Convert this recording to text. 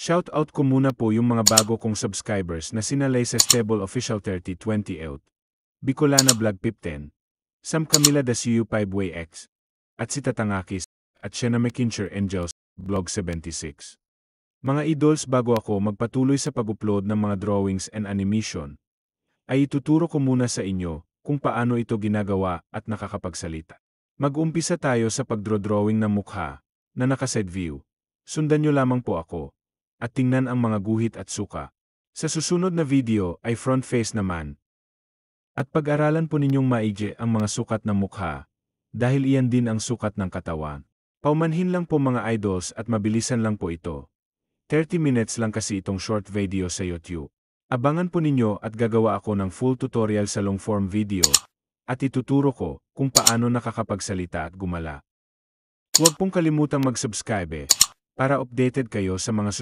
Shoutout ko muna po yung mga bago kong subscribers na sinalay sa Stable Official 3028, Bicolana Vlog 15, Sam Camila da CU5 Way X, at si Tatangakis, at Shena McKincher Angels, Vlog 76. Mga idols, bago ako magpatuloy sa pag-upload ng mga drawings and animation, ay ituturo ko muna sa inyo kung paano ito ginagawa at nakakapagsalita. Mag-umpisa tayo sa pagdrawing ng mukha na naka-side view. Sundan nyo lamang po ako at tingnan ang mga guhit at suka. Sa susunod na video ay front face naman. At pag-aralan po ninyong maigi ang mga sukat ng mukha dahil iyan din ang sukat ng katawan. Paumanhin lang po mga idols at mabilisan lang po ito. 30 minutes lang kasi itong short video sa YouTube. Abangan po ninyo at gagawa ako ng full tutorial sa long form video at ituturo ko kung paano nakakapagsalita at gumala. Huwag pong kalimutang mag-subscribe para updated kayo sa mga